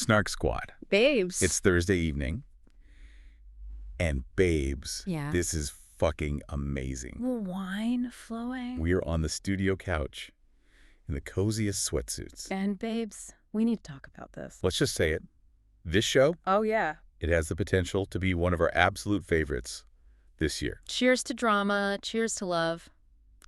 Snark Squad. Babes. It's Thursday evening. And babes, Yeah. this is fucking amazing. Wine flowing. We are on the studio couch in the coziest sweatsuits. And babes, we need to talk about this. Let's just say it. This show, Oh, yeah. it has the potential to be one of our absolute favorites this year. Cheers to drama. Cheers to love.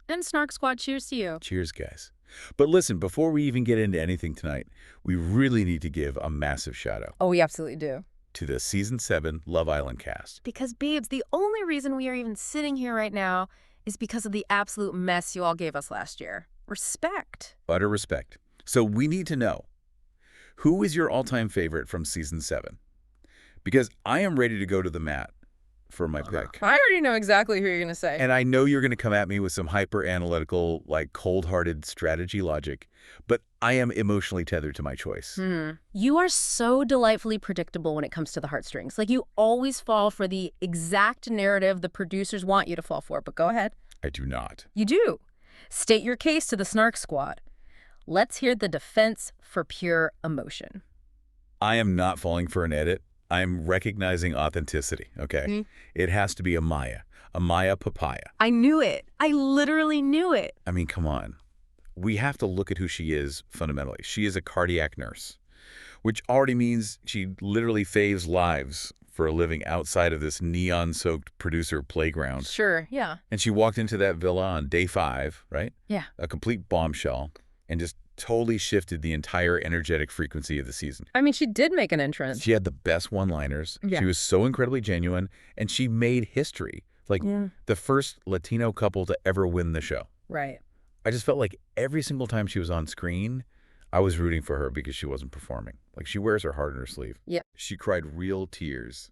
And Snark Squad, cheers to you. Cheers, guys. But listen, before we even get into anything tonight, we really need to give a massive shout out Oh, we absolutely do. to the Season 7 Love Island cast. Because, babes, the only reason we are even sitting here right now is because of the absolute mess you all gave us last year. Respect. Utter respect. So we need to know, who is your all-time favorite from Season 7? Because I am ready to go to the mat for my pick. I already know exactly who you're going to say. And I know you're going to come at me with some hyper-analytical, like cold-hearted strategy logic, but I am emotionally tethered to my choice. You are so delightfully predictable when it comes to the heartstrings. Like, you always fall for the exact narrative the producers want you to fall for. But go ahead. I do not. You do. State your case to the Snark Squad. Let's hear the defense for pure emotion. I am not falling for an edit. I'm recognizing authenticity, okay? It has to be Amaya Papaya. I knew it. I literally knew it. I mean, come on. We have to look at who she is fundamentally. She is a cardiac nurse, which already means she literally saves lives for a living outside of this neon-soaked producer playground. Sure, yeah. And she walked into that villa on day 5, right? Yeah. A complete bombshell, and just totally shifted the entire energetic frequency of the season. I mean, she did make an entrance. She had the best one-liners. Yeah. She was so incredibly genuine, and she made history. Like the first Latino couple to ever win the show. Right. I just felt like every single time she was on screen, I was rooting for her because she wasn't performing. Like, she wears her heart on her sleeve. Yeah. She cried real tears.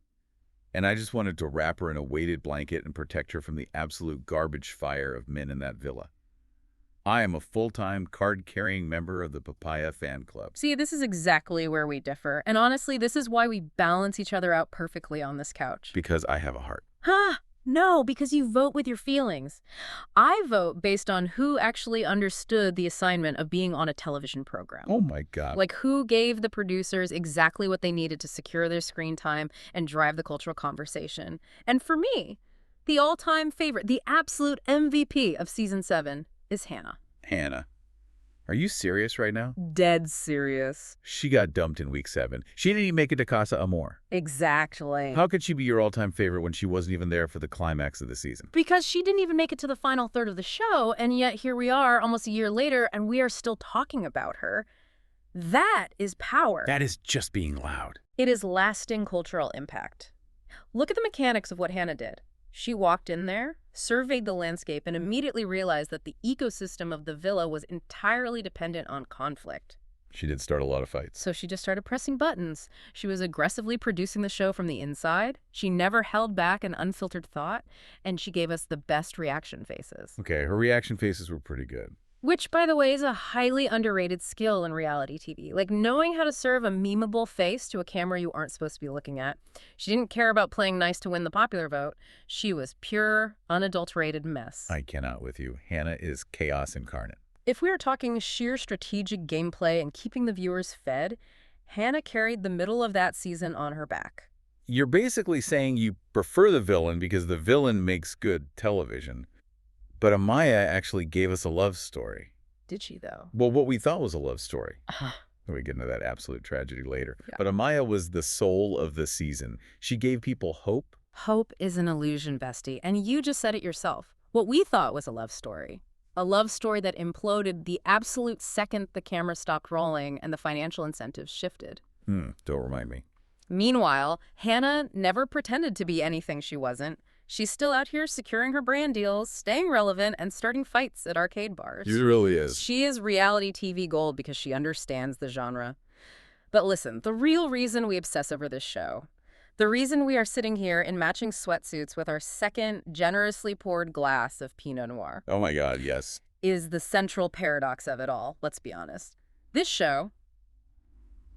And I just wanted to wrap her in a weighted blanket and protect her from the absolute garbage fire of men in that villa. I am a full-time card-carrying member of the Papaya fan club. See, this is exactly where we differ. And honestly, this is why we balance each other out perfectly on this couch. Because I have a heart. Huh? No, because you vote with your feelings. I vote based on who actually understood the assignment of being on a television program. Oh my God. Like, who gave the producers exactly what they needed to secure their screen time and drive the cultural conversation. And for me, the all-time favorite, the absolute MVP of Season 7 is Hannah. Hannah. Are you serious right now? Dead serious. She got dumped in week 7. She didn't even make it to Casa Amor. Exactly. How could she be your all-time favorite when she wasn't even there for the climax of the season? Because she didn't even make it to the final third of the show, and yet here we are almost a year later, and we are still talking about her. That is power. That is just being loud. It is lasting cultural impact. Look at the mechanics of what Hannah did. She walked in there, surveyed the landscape, and immediately realized that the ecosystem of the villa was entirely dependent on conflict. She did start a lot of fights. So she just started pressing buttons. She was aggressively producing the show from the inside. She never held back an unfiltered thought, and she gave us the best reaction faces. Okay, her reaction faces were pretty good. Which, by the way, is a highly underrated skill in reality TV. Like, knowing how to serve a memeable face to a camera you aren't supposed to be looking at. She didn't care about playing nice to win the popular vote. She was pure, unadulterated mess. I cannot with you. Hannah is chaos incarnate. If we are talking sheer strategic gameplay and keeping the viewers fed, Hannah carried the middle of that season on her back. You're basically saying you prefer the villain because the villain makes good television. But Amaya actually gave us a love story. Did she, though? Well, what we thought was a love story. We get into that absolute tragedy later. Yeah. But Amaya was the soul of the season. She gave people hope. Hope is an illusion, bestie, and you just said it yourself. What we thought was a love story that imploded the absolute second the camera stopped rolling and the financial incentives shifted. Don't remind me. Meanwhile, Hannah never pretended to be anything she wasn't. She's still out here securing her brand deals, staying relevant, and starting fights at arcade bars. She really is. She is reality TV gold because she understands the genre. But listen, the real reason we obsess over this show, the reason we are sitting here in matching sweatsuits with our second generously poured glass of Pinot Noir, Oh my God, yes. is the central paradox of it all, let's be honest. This show,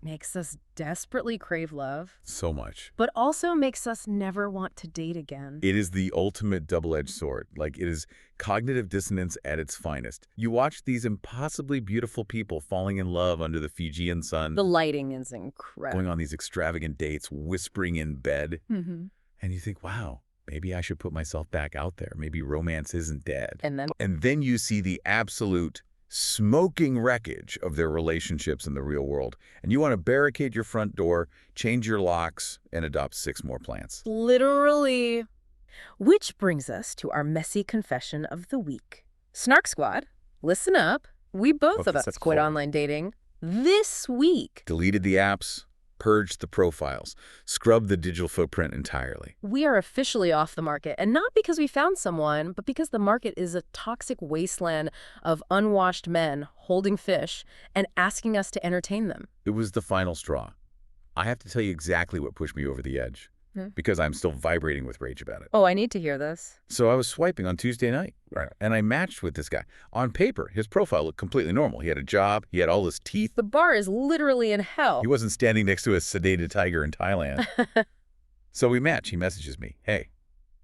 makes us desperately crave love, So much. but also makes us never want to date again. It is the ultimate double-edged sword. Like, it is cognitive dissonance at its finest. You watch these impossibly beautiful people falling in love under the Fijian sun, The lighting is incredible. going on these extravagant dates, whispering in bed, Mm-hmm. and you think, wow, maybe I should put myself back out there. Maybe romance isn't dead. And then And then you see the absolute smoking wreckage of their relationships in the real world, and you want to barricade your front door, change your locks, and adopt 6 more plants. literally. Which brings us to our messy confession of the week. Snark Squad, listen up. We both of us quit online dating this week. Deleted the apps, purged the profiles, scrubbed the digital footprint entirely. We are officially off the market, and not because we found someone, but because the market is a toxic wasteland of unwashed men holding fish and asking us to entertain them. It was the final straw. I have to tell you exactly what pushed me over the edge, Hmm. because I'm still vibrating with rage about it. Oh, I need to hear this. So I was swiping on Tuesday night, and I matched with this guy. On paper, his profile looked completely normal. He had a job, he had all his teeth. The bar is literally in hell. He wasn't standing next to a sedated tiger in Thailand. So we match. He messages me, hey,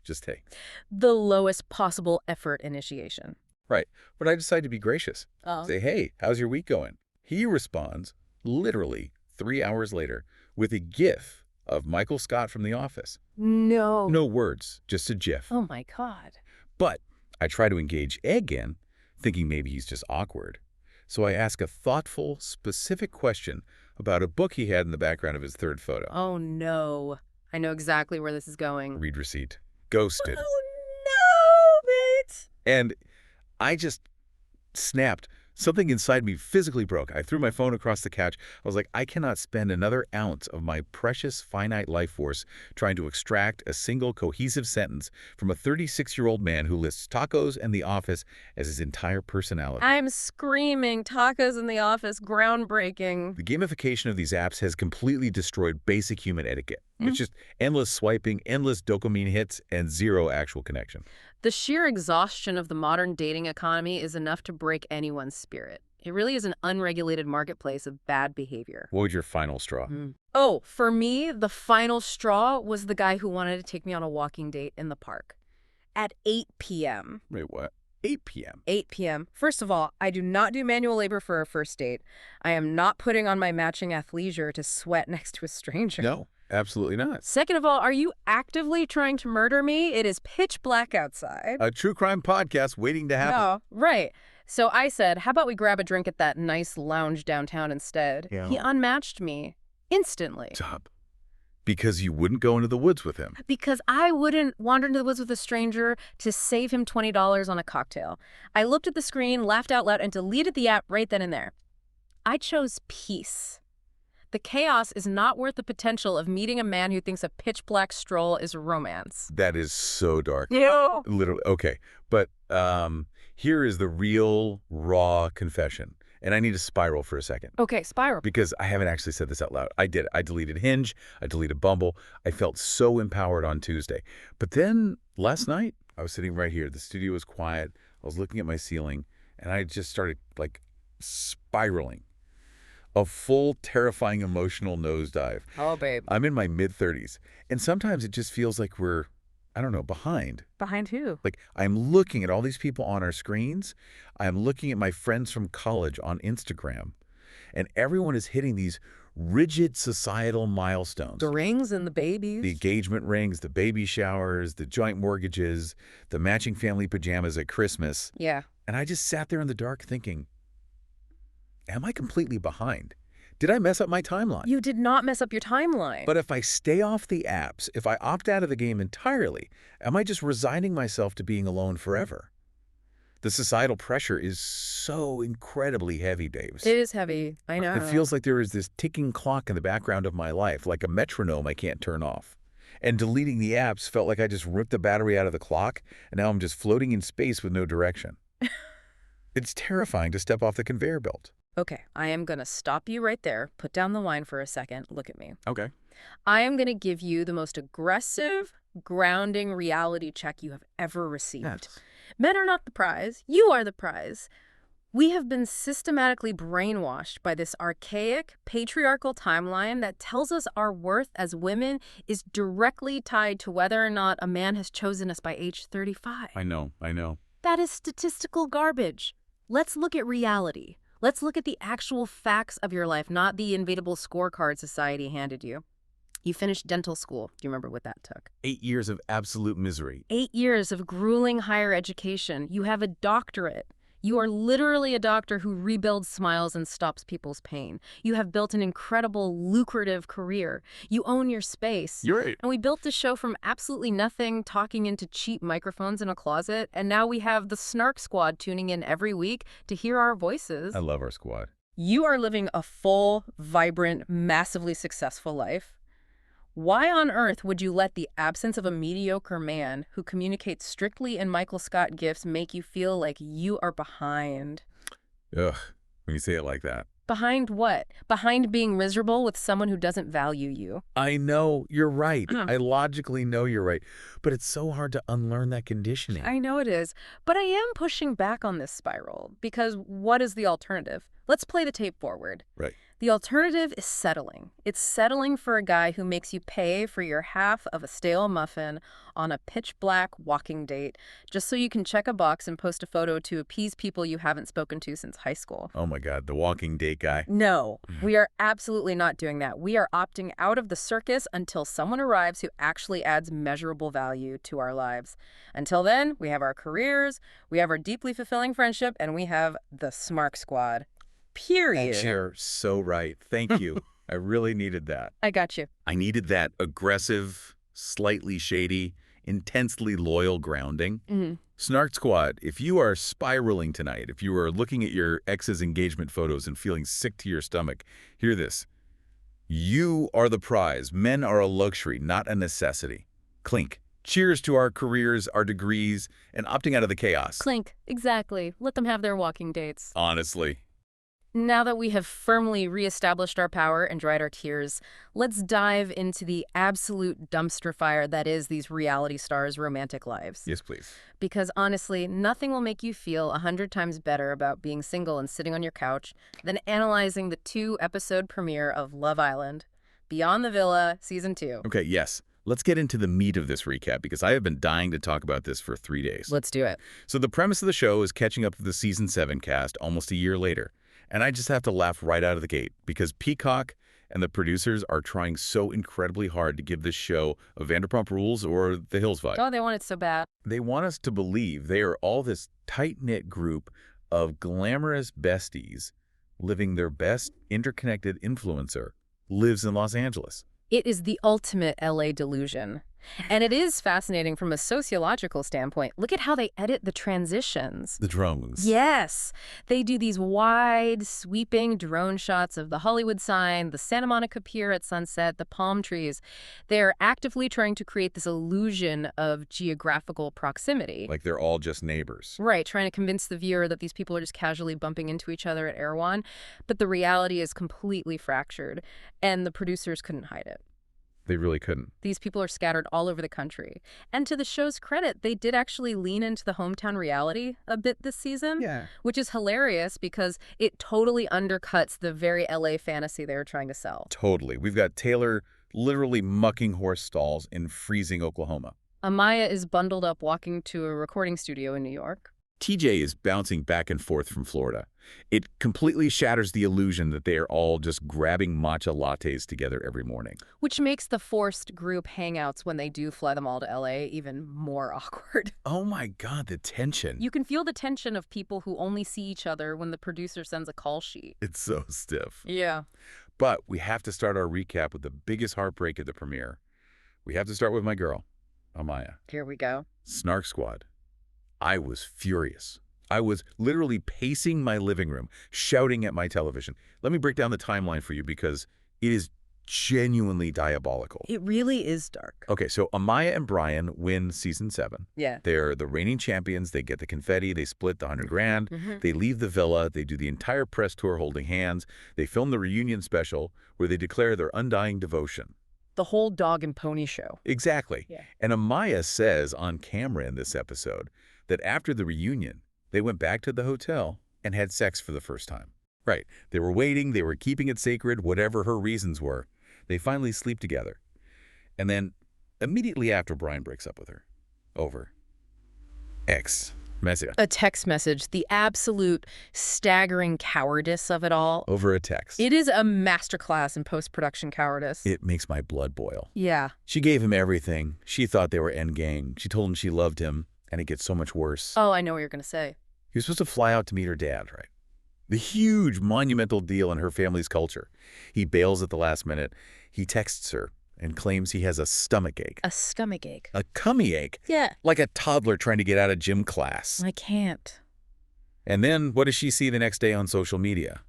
just hey. The lowest possible effort initiation. Right. But I decide to be gracious. Oh. Say, hey, how's your week going? He responds, literally 3 hours later, with a GIF of Michael Scott from The Office. No. No words, just a GIF. Oh, my God. But I try to engage again, thinking maybe he's just awkward. So I ask a thoughtful, specific question about a book he had in the background of his third photo. Oh, no. I know exactly where this is going. Read receipt. Ghosted. Oh, no, mate. And I just snapped. Something inside me physically broke. I threw my phone across the couch. I was like, I cannot spend another ounce of my precious, finite life force trying to extract a single cohesive sentence from a 36-year-old man who lists tacos and The Office as his entire personality. I'm screaming. Tacos in the office. Groundbreaking. The gamification of these apps has completely destroyed basic human etiquette. It's just endless swiping, endless dopamine hits, and zero actual connection. The sheer exhaustion of the modern dating economy is enough to break anyone's spirit. It really is an unregulated marketplace of bad behavior. What was your final straw? Oh, for me, the final straw was the guy who wanted to take me on a walking date in the park at 8 p.m. Wait, what? 8 p.m.? 8 p.m. First of all, I do not do manual labor for a first date. I am not putting on my matching athleisure to sweat next to a stranger. No, absolutely not. Second of all, are you actively trying to murder me? It is pitch black outside. A true crime podcast waiting to happen. No, right. So I said, how about we grab a drink at that nice lounge downtown instead? Yeah. He unmatched me instantly. Stop. Because you wouldn't go into the woods with him. Because I wouldn't wander into the woods with a stranger to save him $20 on a cocktail. I looked at the screen, laughed out loud, and deleted the app right then and there. I chose peace. The chaos is not worth the potential of meeting a man who thinks a pitch black stroll is romance. That is so dark. Yeah. Literally. Okay. But here is the real, raw confession. And I need to spiral for a second. Okay, spiral. Because I haven't actually said this out loud. I did. I deleted Hinge. I deleted Bumble. I felt so empowered on Tuesday. But then last night, I was sitting right here. The studio was quiet. I was looking at my ceiling. And I just started, like, spiraling. A full, terrifying, emotional nosedive. Oh, babe. I'm in my mid-30s. And sometimes it just feels like we're, I don't know, behind. Behind who? Like, I'm looking at all these people on our screens. I'm looking at my friends from college on Instagram. And everyone is hitting these rigid societal milestones. The rings and the babies. The engagement rings, the baby showers, the joint mortgages, the matching family pajamas at Christmas. Yeah. And I just sat there in the dark thinking, am I completely behind? Did I mess up my timeline? You did not mess up your timeline. But if I stay off the apps, if I opt out of the game entirely, am I just resigning myself to being alone forever? The societal pressure is so incredibly heavy, Davis. It is heavy. I know. It feels like there is this ticking clock in the background of my life, like a metronome I can't turn off. And deleting the apps felt like I just ripped the battery out of the clock, and now I'm just floating in space with no direction. It's terrifying to step off the conveyor belt. Okay, I am going to stop you right there. Put down the wine for a second. Look at me. Okay. I am going to give you the most aggressive, grounding reality check you have ever received. Yes. Men are not the prize. You are the prize. We have been systematically brainwashed by this archaic, patriarchal timeline that tells us our worth as women is directly tied to whether or not a man has chosen us by age 35. I know. That is statistical garbage. Let's look at reality. Let's look at the actual facts of your life, not the invisible scorecard society handed you. You finished dental school. Do you remember what that took? 8 years of absolute misery. 8 years of grueling higher education. You have a doctorate. You are literally a doctor who rebuilds smiles and stops people's pain. You have built an incredible, lucrative career. You own your space. You're right. And we built the show from absolutely nothing, talking into cheap microphones in a closet, and now we have the Snark squad tuning in every week to hear our voices. I love our squad. You are living a full, vibrant, massively successful life. Why on earth would you let the absence of a mediocre man who communicates strictly in Michael Scott gifs make you feel like you are behind? Ugh, when you say it like that. Behind what? Behind being miserable with someone who doesn't value you. I know, you're right. I logically know you're right. But it's so hard to unlearn that conditioning. I know it is. But I am pushing back on this spiral, because what is the alternative? Let's play the tape forward. Right. The alternative is settling. It's settling for a guy who makes you pay for your half of a stale muffin on a pitch-black walking date just so you can check a box and post a photo to appease people you haven't spoken to since high school. Oh my God, the walking date guy. No, we are absolutely not doing that. We are opting out of the circus until someone arrives who actually adds measurable value to our lives. Until then, we have our careers, we have our deeply fulfilling friendship, and we have the Snark squad. Period. You're so right. Thank you. I really needed that. I got you. I needed that aggressive, slightly shady, intensely loyal grounding. Snark Squad, if you are spiraling tonight, if you are looking at your ex's engagement photos and feeling sick to your stomach, hear this. You are the prize. Men are a luxury, not a necessity. Clink. Cheers to our careers, our degrees, and opting out of the chaos. Clink. Exactly. Let them have their walking dates. Honestly. Now that we have firmly reestablished our power and dried our tears, let's dive into the absolute dumpster fire that is these reality stars' romantic lives. Yes, please. Because honestly, nothing will make you feel 100 times better about being single and sitting on your couch than analyzing the 2-episode premiere of Love Island, Beyond the Villa, Season 2. Okay, yes. Let's get into the meat of this recap because I have been dying to talk about this for 3 days. Let's do it. So the premise of the show is catching up with the Season 7 cast almost a year later. And I just have to laugh right out of the gate because Peacock and the producers are trying so incredibly hard to give this show a Vanderpump Rules or The Hills vibe. Oh, they want it so bad. They want us to believe they are all this tight-knit group of glamorous besties living their best interconnected influencer lives in Los Angeles. It is the ultimate LA delusion. And it is fascinating from a sociological standpoint. Look at how they edit the transitions. The drones. Yes. They do these wide, sweeping drone shots of the Hollywood sign, the Santa Monica Pier at sunset, the palm trees. They're actively trying to create this illusion of geographical proximity. Like they're all just neighbors. Right, trying to convince the viewer that these people are just casually bumping into each other at Erewhon. But the reality is completely fractured, and the producers couldn't hide it. They really couldn't. These people are scattered all over the country. And to the show's credit, they did actually lean into the hometown reality a bit this season. Yeah. Which is hilarious because it totally undercuts the very LA fantasy they were trying to sell. Totally. We've got Taylor literally mucking horse stalls in freezing Oklahoma. Amaya is bundled up walking to a recording studio in New York. TJ is bouncing back and forth from Florida. It completely shatters the illusion that they are all just grabbing matcha lattes together every morning. Which makes the forced group hangouts when they do fly them all to LA even more awkward. Oh my God, the tension. You can feel the tension of people who only see each other when the producer sends a call sheet. It's so stiff. Yeah. But we have to start our recap with the biggest heartbreak of the premiere. We have to start with my girl, Amaya. Here we go. Snark Squad. I was furious. I was literally pacing my living room, shouting at my television. Let me break down the timeline for you because it is genuinely diabolical. It really is dark. Okay, so Amaya and Brian win Season 7. Yeah. They're the reigning champions. They get the confetti. They split the $100 grand. They leave the villa. They do the entire press tour holding hands. They film the reunion special where they declare their undying devotion. The whole dog and pony show. Exactly. Yeah. And Amaya says on camera in this episode that after the reunion, they went back to the hotel and had sex for the first time. Right. They were waiting, they were keeping it sacred, whatever her reasons were. They finally sleep together. And then, immediately after, Brian breaks up with her. Over. X. Message. A text message, the absolute staggering cowardice of it all. Over a text. It is a masterclass in post-production cowardice. It makes my blood boil. Yeah. She gave him everything. She thought they were endgame. She told him she loved him, and it gets so much worse. Oh, I know what you're going to say. He was supposed to fly out to meet her dad, right? The huge, monumental deal in her family's culture. He bails at the last minute. He texts her and claims he has a stomach ache. A stomach ache. A cummy ache. Yeah. Like a toddler trying to get out of gym class. I can't. And then what does she see the next day on social media?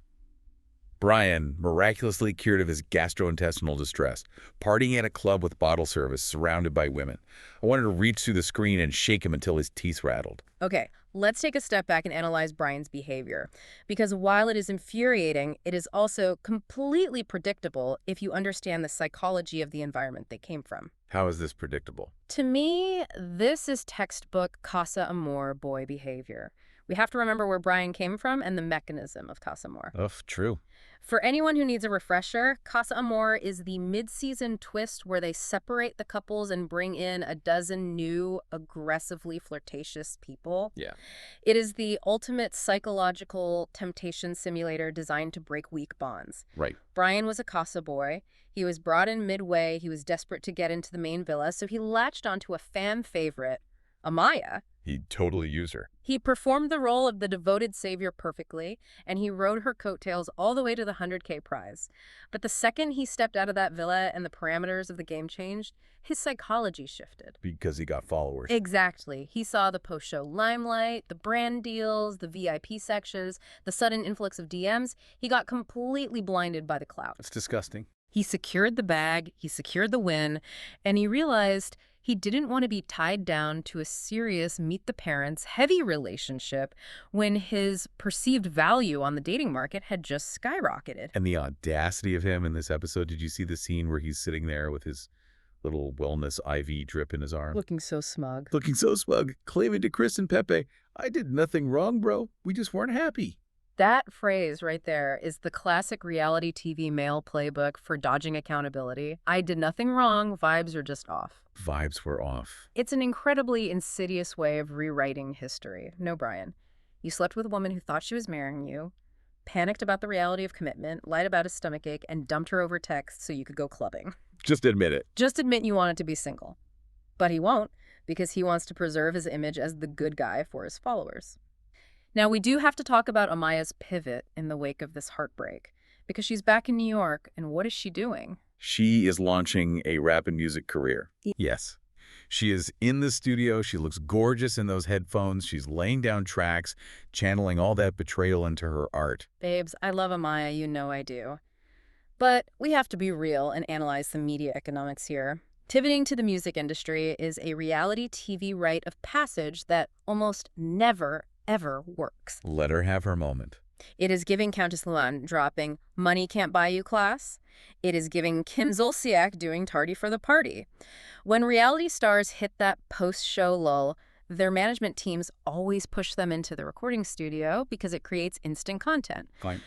Brian, miraculously cured of his gastrointestinal distress, partying at a club with bottle service, surrounded by women. I wanted to reach through the screen and shake him until his teeth rattled. Okay, let's take a step back and analyze Brian's behavior. Because while it is infuriating, it is also completely predictable if you understand the psychology of the environment they came from. How is this predictable? To me, this is textbook Casa Amor boy behavior. We have to remember where Brian came from and the mechanism of Casa Amor. True. For anyone who needs a refresher, Casa Amor is the mid-season twist where they separate the couples and bring in a dozen new, aggressively flirtatious people. Yeah. It is the ultimate psychological temptation simulator designed to break weak bonds. Right. Brian was a Casa boy. He was brought in midway. He was desperate to get into the main villa, so he latched onto a fan favorite, Amaya. He'd totally use her. He performed the role of the devoted savior perfectly, and he rode her coattails all the way to the 100K prize. But the second he stepped out of that villa and the parameters of the game changed, his psychology shifted. Because he got followers. Exactly. He saw the post-show limelight, the brand deals, the VIP sections, the sudden influx of DMs. He got completely blinded by the clout. It's disgusting. He secured the bag, he secured the win, and he realized he didn't want to be tied down to a serious meet-the-parents heavy relationship when his perceived value on the dating market had just skyrocketed. And the audacity of him in this episode, did you see the scene where he's sitting there with his little wellness IV drip in his arm? Looking so smug. Looking so smug, claiming to Chris and Pepe, I did nothing wrong, bro. We just weren't happy. That phrase right there is the classic reality TV male playbook for dodging accountability. I did nothing wrong, vibes are just off. Vibes were off. It's an incredibly insidious way of rewriting history. No, Brian. You slept with a woman who thought she was marrying you, panicked about the reality of commitment, lied about a stomachache, and dumped her over text so you could go clubbing. Just admit it. Just admit you wanted to be single. But he won't, because he wants to preserve his image as the good guy for his followers. Now, we do have to talk about Amaya's pivot in the wake of this heartbreak, because she's back in New York, and what is she doing? She is launching a rap and music career. Yes. She is in the studio. She looks gorgeous in those headphones. She's laying down tracks, channeling all that betrayal into her art. Babes, I love Amaya, you know I do. But we have to be real and analyze the media economics here. Pivoting to the music industry is a reality TV rite of passage that almost never, ever works. Let her have her moment. It is giving Countess Luan dropping Money Can't Buy You class. It is giving Kim Zolciak doing Tardy for the Party. When reality stars hit that post-show lull, their management teams always push them into the recording studio because it creates instant content. Fine.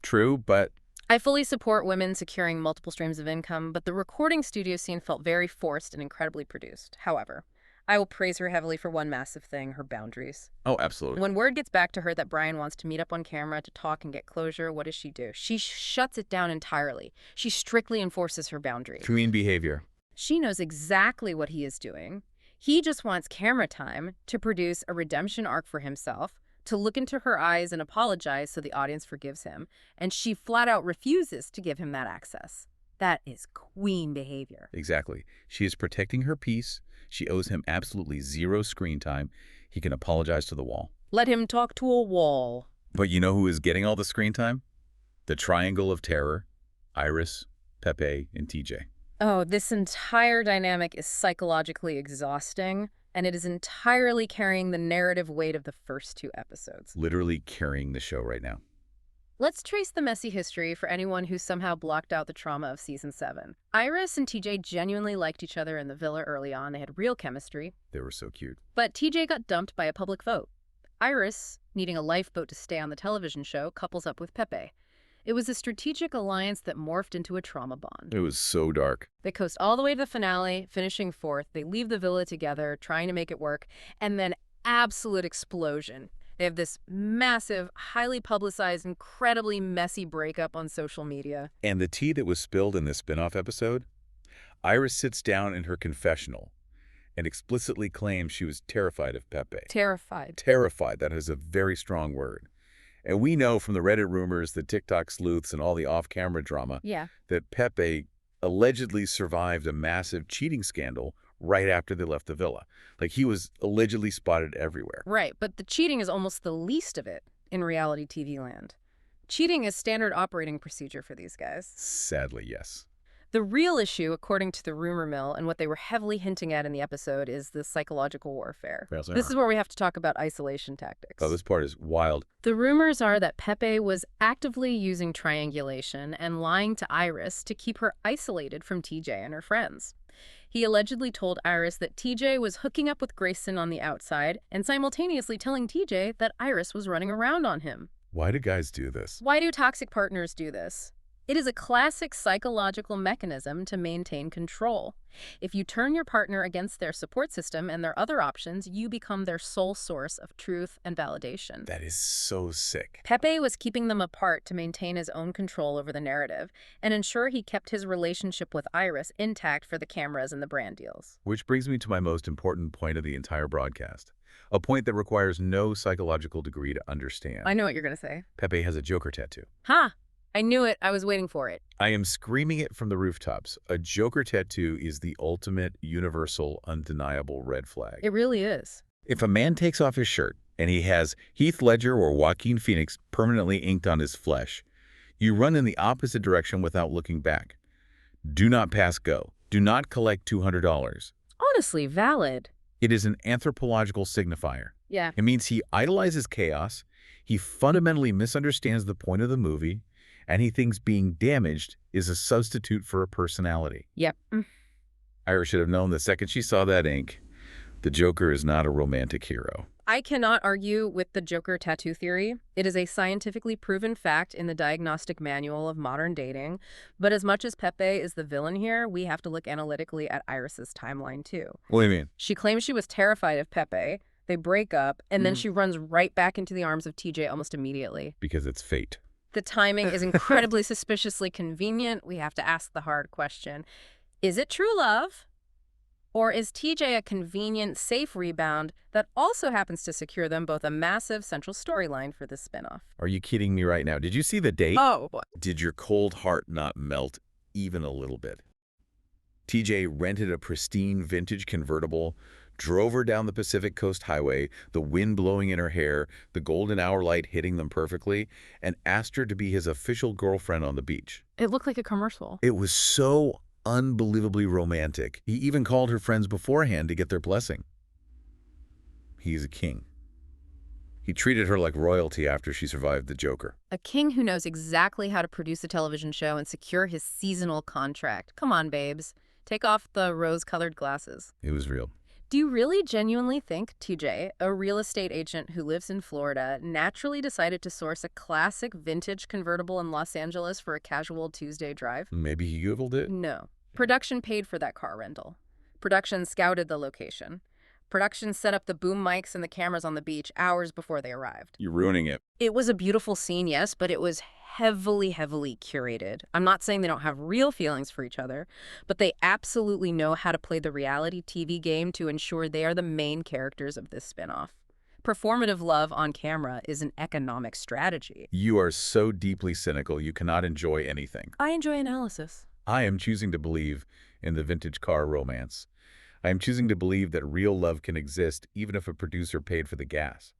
True, but I fully support women securing multiple streams of income, but the recording studio scene felt very forced and incredibly produced. However, I will praise her heavily for one massive thing, her boundaries. oh, absolutely. When word gets back to her that Brian wants to meet up on camera to talk and get closure, what does she do? She shuts it down entirely. She strictly enforces her boundaries. Queen behavior. She knows exactly what he is doing. He just wants camera time to produce a redemption arc for himself, to look into her eyes and apologize so the audience forgives him. And she flat out refuses to give him that access. That is queen behavior. Exactly. She is protecting her peace. She owes him absolutely zero screen time. He can apologize to the wall. Let him talk to a wall. But you know who is getting all the screen time? The triangle of terror. Iris, Pepe, and TJ. Oh, this entire dynamic is psychologically exhausting, and it is entirely carrying the narrative weight of the first two episodes. Literally carrying the show right now. Let's trace the messy history for anyone who somehow blocked out the trauma of Season 7. Iris and TJ genuinely liked each other in the villa early on. They had real chemistry. They were so cute. But TJ got dumped by a public vote. Iris, needing a lifeboat to stay on the television show, couples up with Pepe. It was a strategic alliance that morphed into a trauma bond. It was so dark. They coast all the way to the finale, finishing fourth. They leave the villa together, trying to make it work, and then absolute explosion. They have this massive, highly publicized, incredibly messy breakup on social media. And the tea that was spilled in this spin-off episode? Iris sits down in her confessional and explicitly claims she was terrified of Pepe. Terrified. Terrified, that is a very strong word. And we know from the Reddit rumors, the TikTok sleuths, and all the off-camera drama that Pepe allegedly survived a massive cheating scandal right after they left the villa. Like, he was allegedly spotted everywhere. Right, but the cheating is almost the least of it in reality TV land. Cheating is standard operating procedure for these guys. Sadly, yes. The real issue, according to the rumor mill and what they were heavily hinting at in the episode, is the psychological warfare. This is where we have to talk about isolation tactics. Oh, this part is wild. The rumors are that Pepe was actively using triangulation and lying to Iris to keep her isolated from TJ and her friends. He allegedly told Iris that TJ was hooking up with Grayson on the outside and simultaneously telling TJ that Iris was running around on him. Why do guys do this? Why do toxic partners do this? It is a classic psychological mechanism to maintain control. If you turn your partner against their support system and their other options, you become their sole source of truth and validation. That is so sick. Pepe was keeping them apart to maintain his own control over the narrative and ensure he kept his relationship with Iris intact for the cameras and the brand deals. Which brings me to my most important point of the entire broadcast. A point that requires no psychological degree to understand. I know what you're going to say. Pepe has a Joker tattoo. Ha! I knew it. I was waiting for it. I am screaming it from the rooftops. A Joker tattoo is the ultimate, universal, undeniable red flag. It really is. If a man takes off his shirt and he has Heath Ledger or Joaquin Phoenix permanently inked on his flesh, you run in the opposite direction without looking back. Do not pass go. Do not collect $200. Honestly, valid. It is an anthropological signifier. Yeah. It means he idolizes chaos, he fundamentally misunderstands the point of the movie, and he thinks being damaged is a substitute for a personality. Yep. Iris should have known the second she saw that ink. The Joker is not a romantic hero. I cannot argue with the Joker tattoo theory. It is a scientifically proven fact in the diagnostic manual of modern dating. But as much as Pepe is the villain here, we have to look analytically at Iris's timeline too. What do you mean? She claims she was terrified of Pepe. They break up, and then she runs right back into the arms of TJ almost immediately. Because it's fate. The timing is incredibly suspiciously convenient. We have to ask the hard question. Is it true love? Or is TJ a convenient, safe rebound that also happens to secure them both a massive central storyline for this spinoff? Are you kidding me right now? Did you see the date? Oh, boy. Did your cold heart not melt even a little bit? TJ rented a pristine vintage convertible, drove her down the Pacific Coast Highway, the wind blowing in her hair, the golden hour light hitting them perfectly, and asked her to be his official girlfriend on the beach. It looked like a commercial. It was so unbelievably romantic. He even called her friends beforehand to get their blessing. He's a king. He treated her like royalty after she survived the Joker. A king who knows exactly how to produce a television show and secure his seasonal contract. Come on, babes. Take off the rose-colored glasses. It was real. Do you really genuinely think TJ, a real estate agent who lives in Florida, naturally decided to source a classic vintage convertible in Los Angeles for a casual Tuesday drive? Maybe he Googled it? No. Production paid for that car rental. Production scouted the location. Production set up the boom mics and the cameras on the beach hours before they arrived. You're ruining it. It was a beautiful scene, yes, but it was heavily curated. I'm not saying they don't have real feelings for each other, but they absolutely know how to play the reality TV game to ensure they are the main characters of this spinoff. Performative love on camera is an economic strategy. You are so deeply cynical you cannot enjoy anything. I enjoy analysis. I am choosing to believe in the vintage car romance. I am choosing to believe that real love can exist even if a producer paid for the gas.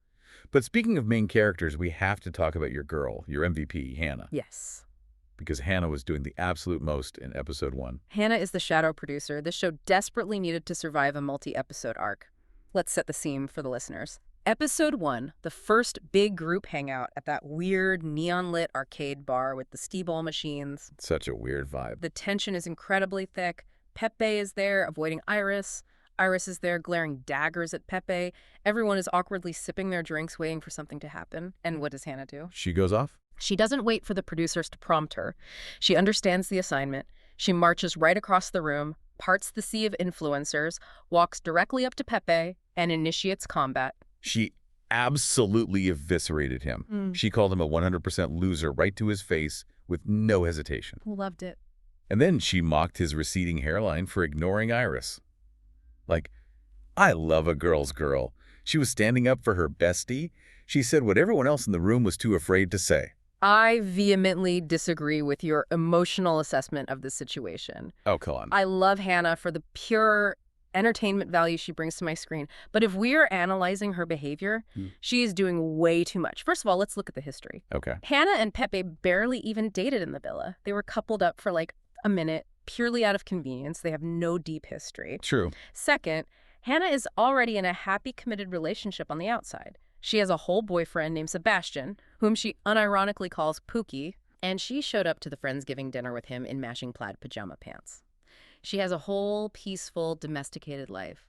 But speaking of main characters, we have to talk about your girl, your MVP, Hannah. Yes. Because Hannah was doing the absolute most in episode 1. Hannah is the shadow producer. This show desperately needed to survive a multi-episode arc. Let's set the scene for the listeners. Episode 1, the first big group hangout at that weird neon-lit arcade bar with the skee-ball machines. Such a weird vibe. The tension is incredibly thick. Pepe is there, avoiding Iris. Iris is there glaring daggers at Pepe. Everyone is awkwardly sipping their drinks, waiting for something to happen. And what does Hannah do? She goes off? She doesn't wait for the producers to prompt her. She understands the assignment. She marches right across the room, parts the sea of influencers, walks directly up to Pepe, and initiates combat. She absolutely eviscerated him. She called him a 100% loser right to his face with no hesitation. Loved it. And then she mocked his receding hairline for ignoring Iris. Like, I love a girl's girl. She was standing up for her bestie. She said what everyone else in the room was too afraid to say. I vehemently disagree with your emotional assessment of the situation. Oh, come on. I love Hannah for the pure entertainment value she brings to my screen. But if we are analyzing her behavior, she is doing way too much. First of all, let's look at the history. Okay. Hannah and Pepe barely even dated in the villa. They were coupled up for like a minute, purely out of convenience. They have no deep history. True. Second, Hannah is already in a happy, committed relationship on the outside. She has a whole boyfriend named Sebastian, whom she unironically calls Pookie, and she showed up to the Friendsgiving dinner with him in matching plaid pajama pants. She has a whole peaceful, domesticated life.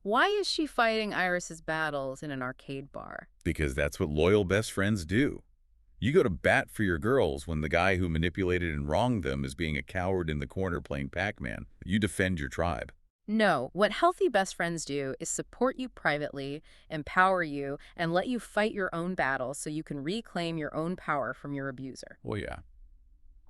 Why is she fighting Iris's battles in an arcade bar? Because that's what loyal best friends do. You go to bat for your girls when the guy who manipulated and wronged them is being a coward in the corner playing Pac-Man. You defend your tribe. No, what healthy best friends do is support you privately, empower you, and let you fight your own battles so you can reclaim your own power from your abuser. Well, yeah.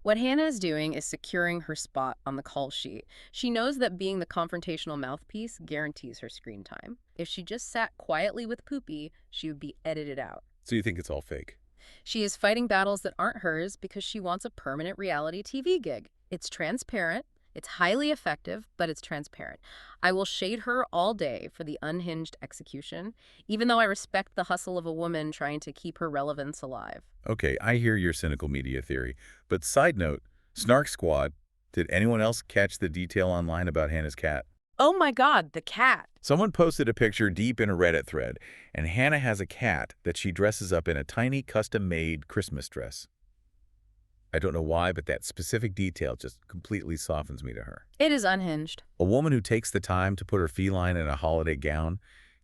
What Hannah is doing is securing her spot on the call sheet. She knows that being the confrontational mouthpiece guarantees her screen time. If she just sat quietly with Poopy, she would be edited out. So you think it's all fake? She is fighting battles that aren't hers because she wants a permanent reality TV gig. It's transparent. It's highly effective, but it's transparent. I will shade her all day for the unhinged execution, even though I respect the hustle of a woman trying to keep her relevance alive. Okay, I hear your cynical media theory. But side note, Snark Squad, did anyone else catch the detail online about Hannah's cat? Oh my God, the cat. Someone posted a picture deep in a Reddit thread, and Hannah has a cat that she dresses up in a tiny custom-made Christmas dress. I don't know why, but that specific detail just completely softens me to her. It is unhinged. A woman who takes the time to put her feline in a holiday gown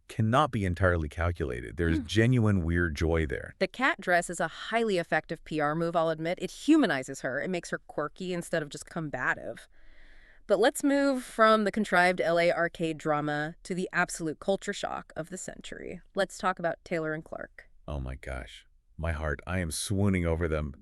cannot be entirely calculated. There's genuine weird joy there. The cat dress is a highly effective PR move, I'll admit. It humanizes her. It makes her quirky instead of just combative. But let's move from the contrived LA arcade drama to the absolute culture shock of the century. Let's talk about Taylor and Clark. Oh my gosh. My heart, I am swooning over them.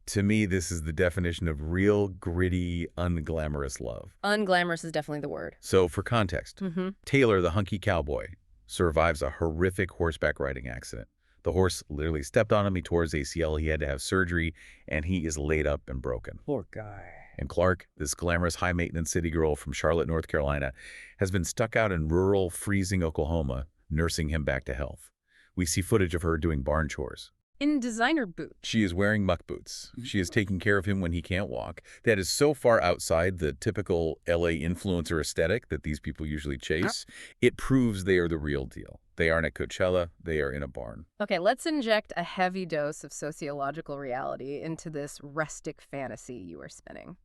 To me, this is the definition of real, gritty, unglamorous love. Unglamorous is definitely the word. So, for context, Taylor, the hunky cowboy, survives a horrific horseback riding accident. The horse literally stepped on him, he tore his ACL, he had to have surgery, and he is laid up and broken. Poor guy. And Clark, this glamorous, high-maintenance city girl from Charlotte, North Carolina, has been stuck out in rural, freezing Oklahoma, nursing him back to health. We see footage of her doing barn chores. In designer boots. She is wearing muck boots. She is taking care of him when he can't walk. That is so far outside the typical LA influencer aesthetic that these people usually chase. It proves they are the real deal. They aren't at Coachella. They are in a barn. Okay, let's inject a heavy dose of sociological reality into this rustic fantasy you are spinning.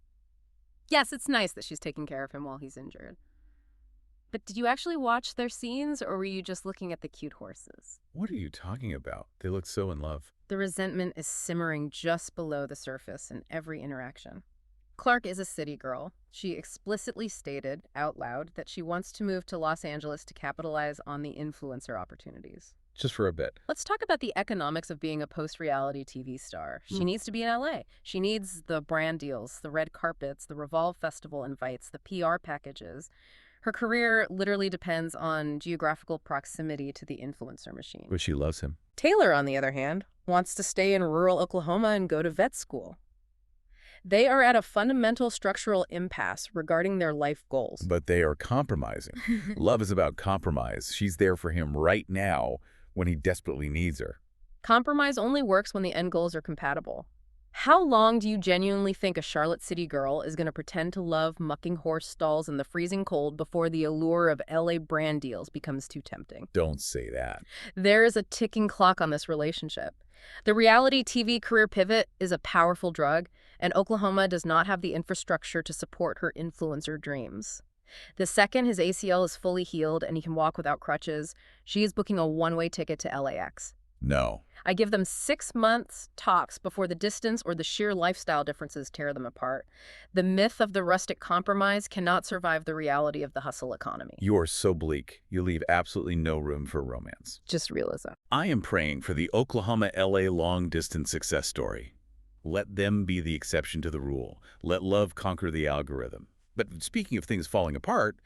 Yes, it's nice that she's taking care of him while he's injured. But did you actually watch their scenes, or were you just looking at the cute horses? What are you talking about? They look so in love. The resentment is simmering just below the surface in every interaction. Clark is a city girl. She explicitly stated out loud that she wants to move to Los Angeles to capitalize on the influencer opportunities. Just for a bit. Let's talk about the economics of being a post-reality TV star. She needs to be in LA. She needs the brand deals, the red carpets, the Revolve Festival invites, the PR packages. Her career literally depends on geographical proximity to the influencer machine. But she loves him. Taylor, on the other hand, wants to stay in rural Oklahoma and go to vet school. They are at a fundamental structural impasse regarding their life goals. But they are compromising. Love is about compromise. She's there for him right now when he desperately needs her. Compromise only works when the end goals are compatible. How long do you genuinely think a Charlotte City girl is going to pretend to love mucking horse stalls in the freezing cold before the allure of LA brand deals becomes too tempting? Don't say that. There is a ticking clock on this relationship. The reality TV career pivot is a powerful drug, and Oklahoma does not have the infrastructure to support her influencer dreams. The second his ACL is fully healed and he can walk without crutches, she is booking a one-way ticket to LAX. No. I give them 6 months tops before the distance or the sheer lifestyle differences tear them apart. The myth of the rustic compromise cannot survive the reality of the hustle economy. You are so bleak. You leave absolutely no room for romance. Just realism. I am praying for the Oklahoma-LA long-distance success story. Let them be the exception to the rule. Let love conquer the algorithm. But speaking of things falling apart,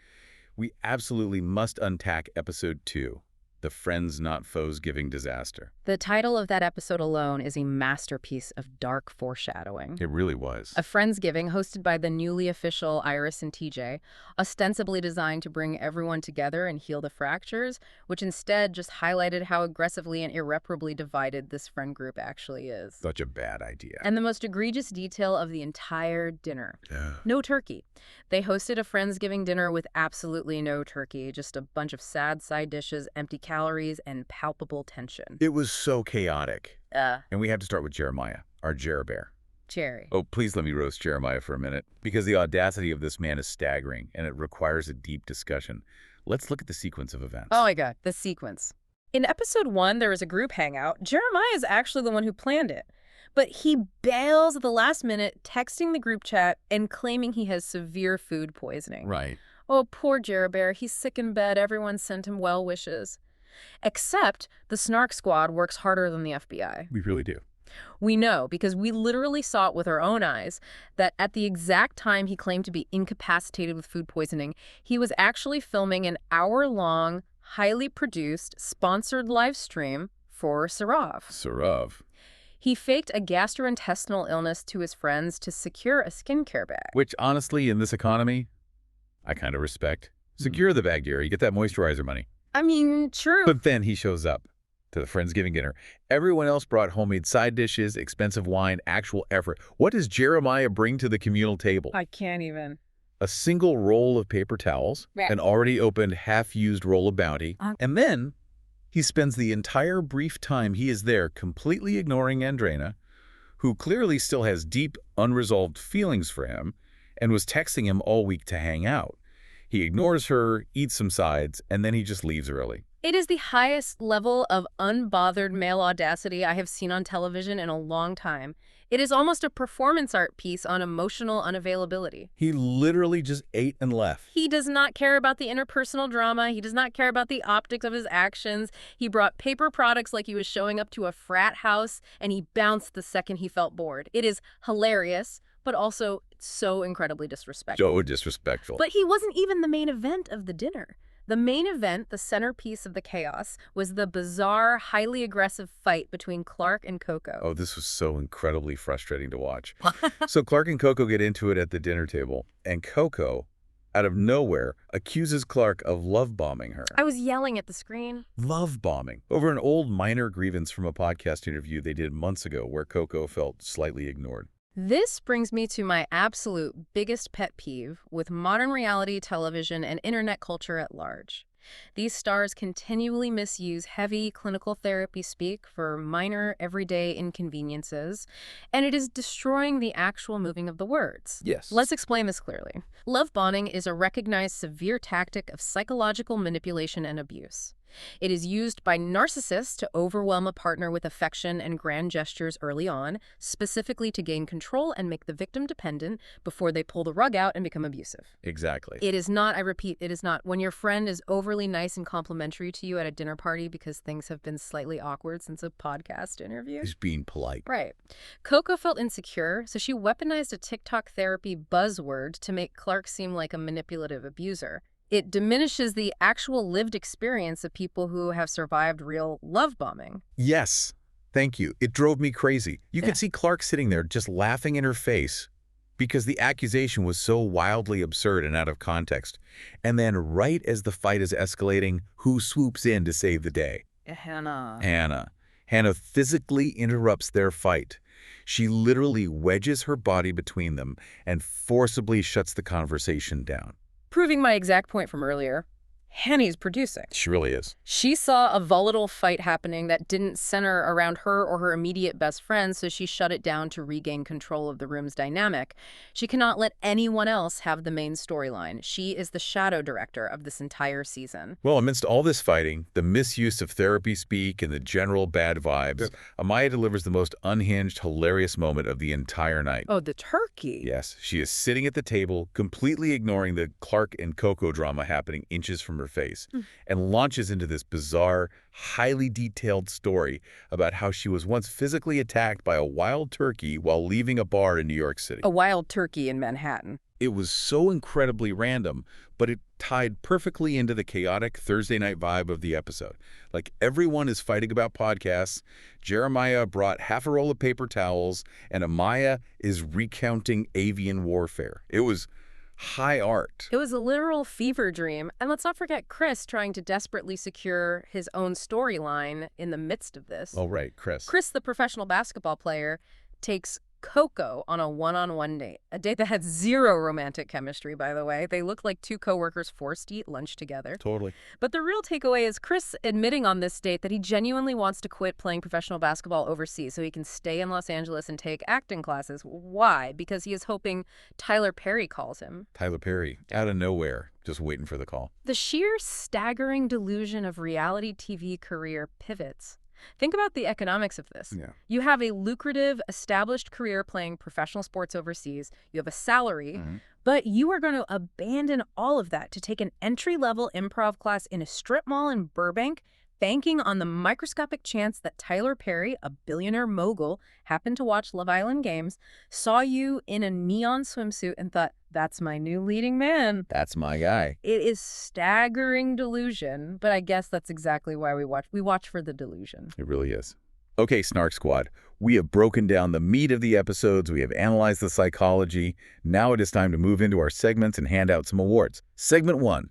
we absolutely must unpack episode 2. The Friends Not Foes-Giving Disaster. The title of that episode alone is a masterpiece of dark foreshadowing. It really was. A Friendsgiving hosted by the newly official Iris and TJ, ostensibly designed to bring everyone together and heal the fractures, which instead just highlighted how aggressively and irreparably divided this friend group actually is. Such a bad idea. And the most egregious detail of the entire dinner. Yeah. No turkey. They hosted a Friendsgiving dinner with absolutely no turkey, just a bunch of sad side dishes, empty calories, and palpable tension. It was so chaotic. And we have to start with Jeremiah, our Jerebear. Jerry. Oh, please let me roast Jeremiah for a minute, because the audacity of this man is staggering, and it requires a deep discussion. Let's look at the sequence of events. Oh my God, the sequence. In episode 1, there was a group hangout. Jeremiah is actually the one who planned it. But he bails at the last minute, texting the group chat and claiming he has severe food poisoning. Right. Oh, poor Jerebear. He's sick in bed. Everyone sent him well wishes. Except the Snark squad works harder than the FBI. We really do. We know because we literally saw it with our own eyes that at the exact time he claimed to be incapacitated with food poisoning, he was actually filming an hour-long, highly produced, sponsored live stream for Sarav. He faked a gastrointestinal illness to his friends to secure a skincare bag. Which, honestly, in this economy, I kind of respect. Secure the bag, Gary. Get that moisturizer money. I mean, true. But then he shows up to the Friendsgiving dinner. Everyone else brought homemade side dishes, expensive wine, actual effort. What does Jeremiah bring to the communal table? I can't even. A single roll of paper towels, an already opened, half-used roll of Bounty, and then he spends the entire brief time he is there completely ignoring Andrena, who clearly still has deep, unresolved feelings for him and was texting him all week to hang out. He ignores her, eats some sides, and then he just leaves early. It is the highest level of unbothered male audacity I have seen on television in a long time. It is almost a performance art piece on emotional unavailability. He literally just ate and left. He does not care about the interpersonal drama. He does not care about the optics of his actions. He brought paper products like he was showing up to a frat house, and he bounced the second he felt bored. It is hilarious, but also so incredibly disrespectful. So disrespectful. But he wasn't even the main event of the dinner. The main event, the centerpiece of the chaos, was the bizarre, highly aggressive fight between Clark and Coco. Oh, this was so incredibly frustrating to watch. So Clark and Coco get into it at the dinner table, and Coco, out of nowhere, accuses Clark of love-bombing her. I was yelling at the screen. Love-bombing. Over an old minor grievance from a podcast interview they did months ago where Coco felt slightly ignored. This brings me to my absolute biggest pet peeve with modern reality television and internet culture at large. These stars continually misuse heavy clinical therapy speak for minor, everyday inconveniences, and it is destroying the actual moving of the words. Yes. Let's explain this clearly. Love bombing is a recognized severe tactic of psychological manipulation and abuse. It is used by narcissists to overwhelm a partner with affection and grand gestures early on, specifically to gain control and make the victim dependent before they pull the rug out and become abusive. Exactly. It is not, I repeat, it is not when your friend is overly nice and complimentary to you at a dinner party because things have been slightly awkward since a podcast interview. He's being polite. Right. Coco felt insecure, so she weaponized a TikTok therapy buzzword to make Clark seem like a manipulative abuser. It diminishes the actual lived experience of people who have survived real love bombing. Yes. Thank you. It drove me crazy. You could see Clark sitting there just laughing in her face because the accusation was so wildly absurd and out of context. And then right as the fight is escalating, who swoops in to save the day? Hannah. Hannah physically interrupts their fight. She literally wedges her body between them and forcibly shuts the conversation down. Proving my exact point from earlier, Hanny's producing. She really is. She saw a volatile fight happening that didn't center around her or her immediate best friend, so she shut it down to regain control of the room's dynamic. She cannot let anyone else have the main storyline. She is the shadow director of this entire season. Well, amidst all this fighting, the misuse of therapy speak, and the general bad vibes, Amaya delivers the most unhinged, hilarious moment of the entire night. Oh, the turkey. Yes, she is sitting at the table, completely ignoring the Clark and Coco drama happening inches from her face, and launches into this bizarre, highly detailed story about how she was once physically attacked by a wild turkey while leaving a bar in New York City. A wild turkey in Manhattan. It was so incredibly random, but it tied perfectly into the chaotic Thursday night vibe of the episode. Like, everyone is fighting about podcasts, Jeremiah brought half a roll of paper towels, and Amaya is recounting avian warfare. It was high art. It was a literal fever dream. And let's not forget Chris trying to desperately secure his own storyline in the midst of this. Oh, right, Chris. Chris, the professional basketball player, takes Coco on a one-on-one date. A date that had zero romantic chemistry, by the way. They look like two coworkers forced to eat lunch together. Totally. But the real takeaway is Chris admitting on this date that he genuinely wants to quit playing professional basketball overseas so he can stay in Los Angeles and take acting classes. Why? Because he is hoping Tyler Perry calls him. Tyler Perry, out of nowhere, just waiting for the call. The sheer staggering delusion of reality TV career pivots. Think about the economics of this. Yeah. You have a lucrative, established career playing professional sports overseas. You have a salary, but you are going to abandon all of that to take an entry-level improv class in a strip mall in Burbank, banking on the microscopic chance that Tyler Perry, a billionaire mogul, happened to watch Love Island games, saw you in a neon swimsuit and thought, that's my new leading man. That's my guy. It is staggering delusion, but I guess that's exactly why we watch. We watch for the delusion. It really is. Okay, Snark Squad, we have broken down the meat of the episodes. We have analyzed the psychology. Now it is time to move into our segments and hand out some awards. Segment 1,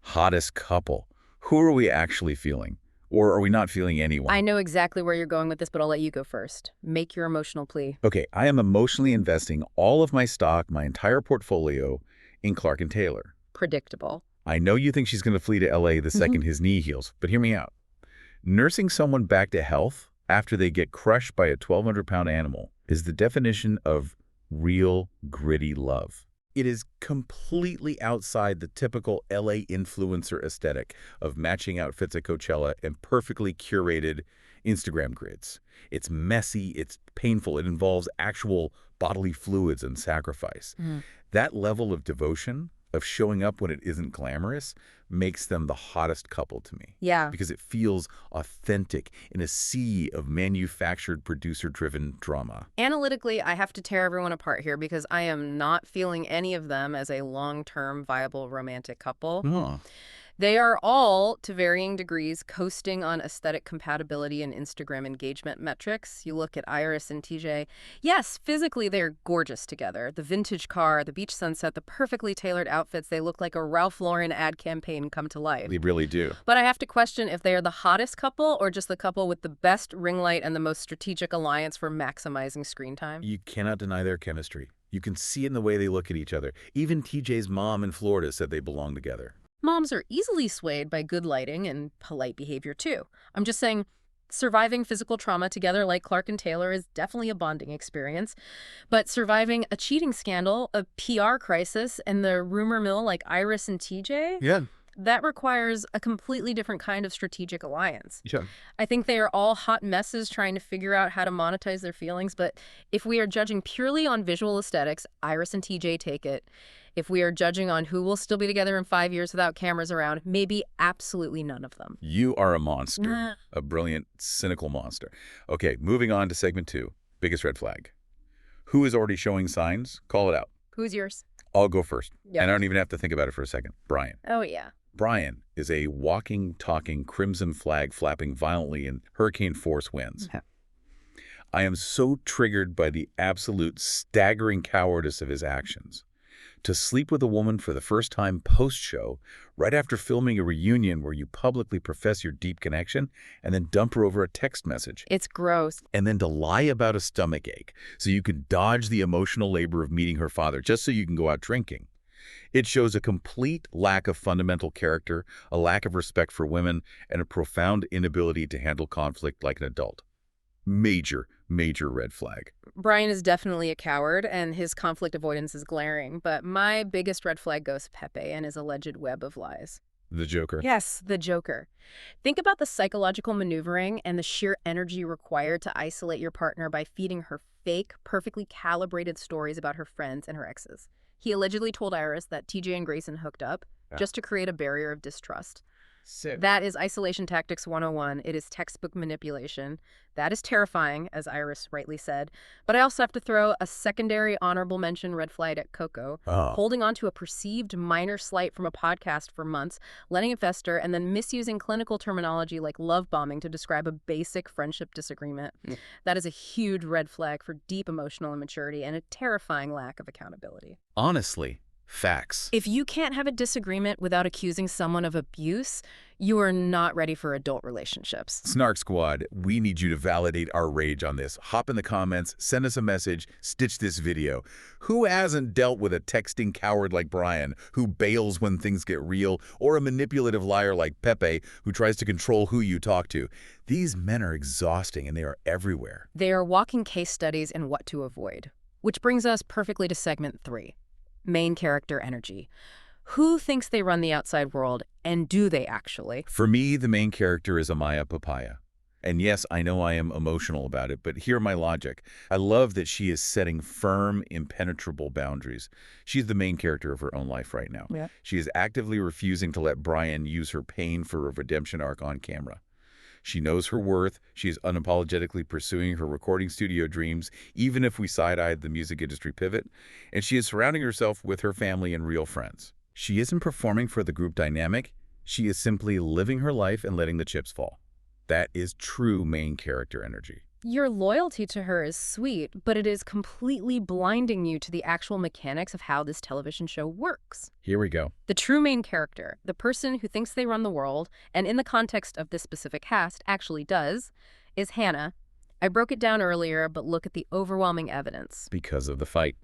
hottest couple. Who are we actually feeling? Or are we not feeling anyone? I know exactly where you're going with this, but I'll let you go first. Make your emotional plea. Okay, I am emotionally investing all of my stock, my entire portfolio, in Clark and Taylor. Predictable. I know you think she's going to flee to L.A. the second his knee heals, but hear me out. Nursing someone back to health after they get crushed by a 1,200-pound animal is the definition of real, gritty love. It is completely outside the typical LA influencer aesthetic of matching outfits at Coachella and perfectly curated Instagram grids. It's messy, it's painful, it involves actual bodily fluids and sacrifice. That level of devotion, of showing up when it isn't glamorous, makes them the hottest couple to me. Yeah. Because it feels authentic in a sea of manufactured, producer-driven drama. Analytically, I have to tear everyone apart here because I am not feeling any of them as a long-term viable romantic couple. Oh. They are all, to varying degrees, coasting on aesthetic compatibility and Instagram engagement metrics. You look at Iris and TJ. Yes, physically they're gorgeous together. The vintage car, the beach sunset, the perfectly tailored outfits, they look like a Ralph Lauren ad campaign come to life. They really do. But I have to question if they are the hottest couple or just the couple with the best ring light and the most strategic alliance for maximizing screen time. You cannot deny their chemistry. You can see it in the way they look at each other. Even TJ's mom in Florida said they belong together. Moms are easily swayed by good lighting and polite behavior, too. I'm just saying surviving physical trauma together like Clark and Taylor is definitely a bonding experience. But surviving a cheating scandal, a PR crisis, and the rumor mill like Iris and TJ? Yeah. That requires a completely different kind of strategic alliance. Yeah. I think they are all hot messes trying to figure out how to monetize their feelings, but if we are judging purely on visual aesthetics, Iris and TJ take it. If we are judging on who will still be together in 5 years without cameras around, maybe absolutely none of them. You are a monster. A brilliant, cynical monster. Okay, moving on to segment 2. Biggest red flag. Who is already showing signs? Call it out. Who's yours? I'll go first. Yep. And I don't even have to think about it for a second. Brian. Oh, yeah. Brian is a walking, talking crimson flag flapping violently in hurricane force winds. I am so triggered by the absolute staggering cowardice of his actions. To sleep with a woman for the first time post-show, right after filming a reunion where you publicly profess your deep connection, and then dump her over a text message. It's gross. And then to lie about a stomachache so you could dodge the emotional labor of meeting her father just so you can go out drinking. It shows a complete lack of fundamental character, a lack of respect for women, and a profound inability to handle conflict like an adult. Major, major red flag. Brian is definitely a coward, and his conflict avoidance is glaring, but my biggest red flag goes to Pepe and his alleged web of lies. The Joker. Yes, the Joker. Think about the psychological maneuvering and the sheer energy required to isolate your partner by feeding her fake, perfectly calibrated stories about her friends and her exes. He allegedly told Iris that TJ and Grayson hooked up just to create a barrier of distrust. Sick. That is isolation tactics 101. It is textbook manipulation. That is terrifying, as Iris rightly said. But I also have to throw a secondary honorable mention red flag at Coco. Oh. Holding on to a perceived minor slight from a podcast for months, letting it fester, and then misusing clinical terminology like love bombing to describe a basic friendship disagreement. That is a huge red flag for deep emotional immaturity and a terrifying lack of accountability. Honestly, facts. If you can't have a disagreement without accusing someone of abuse, you are not ready for adult relationships. Snark Squad, we need you to validate our rage on this. Hop in the comments, send us a message, stitch this video. Who hasn't dealt with a texting coward like Brian, who bails when things get real, or a manipulative liar like Pepe, who tries to control who you talk to? These men are exhausting and they are everywhere. They are walking case studies in what to avoid. Which brings us perfectly to segment 3. Main character energy. Who thinks they run the outside world, and do they actually? For me, the main character is Amaya Papaya. And yes, I know I am emotional about it, but hear my logic. I love that she is setting firm, impenetrable boundaries. She's the main character of her own life right now. Yeah. She is actively refusing to let Brian use her pain for a redemption arc on camera. She knows her worth. She is unapologetically pursuing her recording studio dreams, even if we side-eyed the music industry pivot. And she is surrounding herself with her family and real friends. She isn't performing for the group dynamic. She is simply living her life and letting the chips fall. That is true main character energy. Your loyalty to her is sweet, but it is completely blinding you to the actual mechanics of how this television show works. Here we go. The true main character, the person who thinks they run the world, and in the context of this specific cast actually does, is Hannah. I broke it down earlier, but look at the overwhelming evidence. Because of the fight.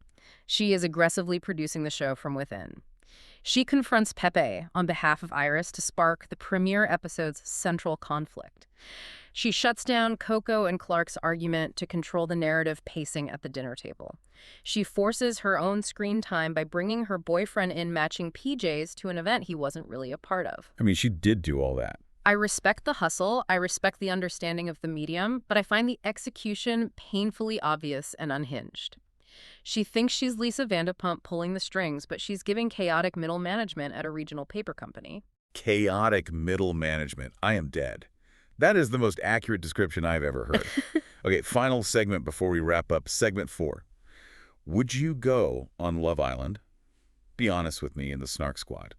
She is aggressively producing the show from within. She confronts Pepe on behalf of Iris to spark the premiere episode's central conflict. She shuts down Coco and Clark's argument to control the narrative pacing at the dinner table. She forces her own screen time by bringing her boyfriend in matching PJs to an event he wasn't really a part of. I mean, she did do all that. I respect the hustle, I respect the understanding of the medium, but I find the execution painfully obvious and unhinged. She thinks she's Lisa Vanderpump pulling the strings, but she's giving chaotic middle management at a regional paper company. Chaotic middle management. I am dead. That is the most accurate description I've ever heard. Okay, final segment before we wrap up. Segment 4. Would you go on Love Island? Be honest with me in the Snark Squad.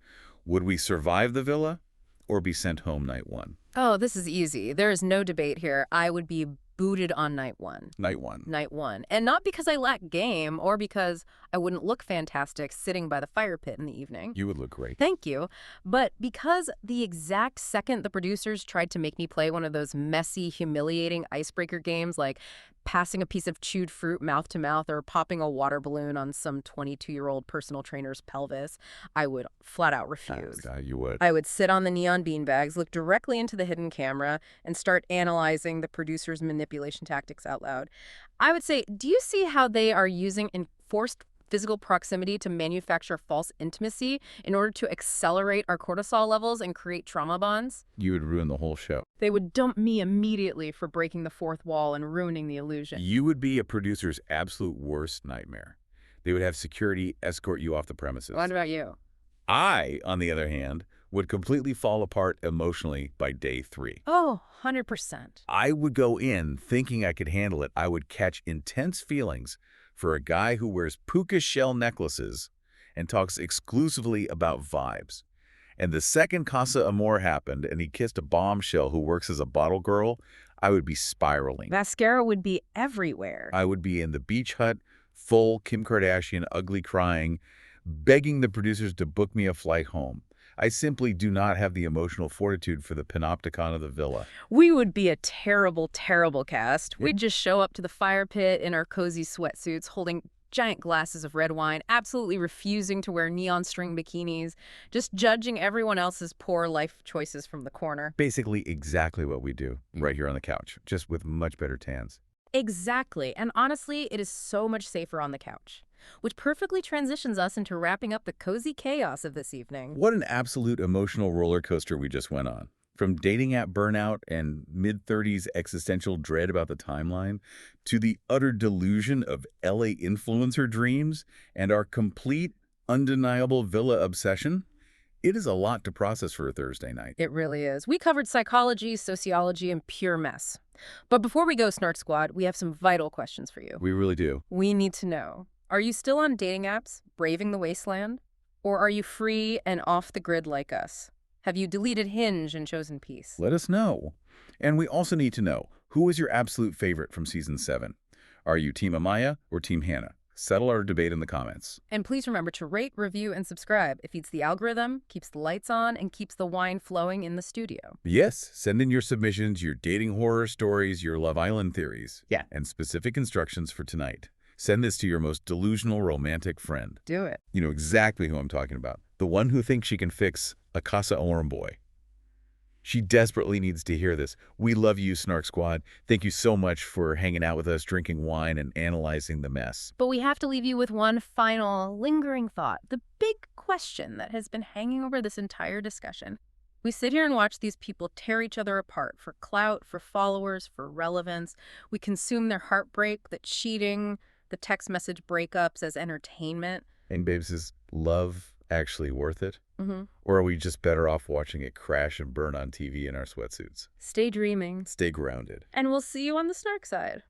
Would we survive the villa or be sent home night 1? Oh, this is easy. There is no debate here. I would be booted on night 1. Night 1. Night 1. And not because I lack game or because I wouldn't look fantastic sitting by the fire pit in the evening. You would look great. Thank you. But because the exact second the producers tried to make me play one of those messy, humiliating icebreaker games like passing a piece of chewed fruit mouth to mouth or popping a water balloon on some 22-year-old personal trainer's pelvis, I would flat out refuse. You would. I would sit on the neon beanbags, look directly into the hidden camera, and start analyzing the producers' manipulation tactics out loud. I would say, do you see how they are using enforced physical proximity to manufacture false intimacy in order to accelerate our cortisol levels and create trauma bonds? You would ruin the whole show. They would dump me immediately for breaking the fourth wall and ruining the illusion. You would be a producer's absolute worst nightmare. They would have security escort you off the premises. What about you? I, on the other hand, would completely fall apart emotionally by day 3. Oh, 100%. I would go in thinking I could handle it. I would catch intense feelings for a guy who wears puka shell necklaces and talks exclusively about vibes. And the second Casa Amor happened and he kissed a bombshell who works as a bottle girl, I would be spiraling. Mascara would be everywhere. I would be in the beach hut, full Kim Kardashian, ugly crying, begging the producers to book me a flight home. I simply do not have the emotional fortitude for the panopticon of the villa. We would be a terrible, terrible cast. We'd just show up to the fire pit in our cozy sweatsuits, holding giant glasses of red wine, absolutely refusing to wear neon string bikinis, just judging everyone else's poor life choices from the corner. Basically exactly what we do right here on the couch, just with much better tans. Exactly. And honestly, it is so much safer on the couch, which perfectly transitions us into wrapping up the cozy chaos of this evening. What an absolute emotional roller coaster we just went on. From dating app burnout and mid-30s existential dread about the timeline, to the utter delusion of LA influencer dreams and our complete, undeniable villa obsession, it is a lot to process for a Thursday night. It really is. We covered psychology, sociology, and pure mess. But before we go, Snark Squad, we have some vital questions for you. We really do. We need to know, are you still on dating apps, braving the wasteland? Or are you free and off the grid like us? Have you deleted Hinge and chosen peace? Let us know. And we also need to know, who is your absolute favorite from Season 7? Are you Team Amaya or Team Hannah? Settle our debate in the comments. And please remember to rate, review, and subscribe. It feeds the algorithm, keeps the lights on, and keeps the wine flowing in the studio. Yes, send in your submissions, your dating horror stories, your Love Island theories. Yeah. And specific instructions for tonight. Send this to your most delusional romantic friend. Do it. You know exactly who I'm talking about. The one who thinks she can fix a Casa Orum boy. She desperately needs to hear this. We love you, Snark Squad. Thank you so much for hanging out with us, drinking wine, and analyzing the mess. But we have to leave you with one final lingering thought, the big question that has been hanging over this entire discussion. We sit here and watch these people tear each other apart for clout, for followers, for relevance. We consume their heartbreak, the cheating, the text message breakups as entertainment. And babes, is love actually worth it? Mm-hmm. Or are we just better off watching it crash and burn on TV in our sweatsuits? Stay dreaming. Stay grounded. And we'll see you on the Snark side.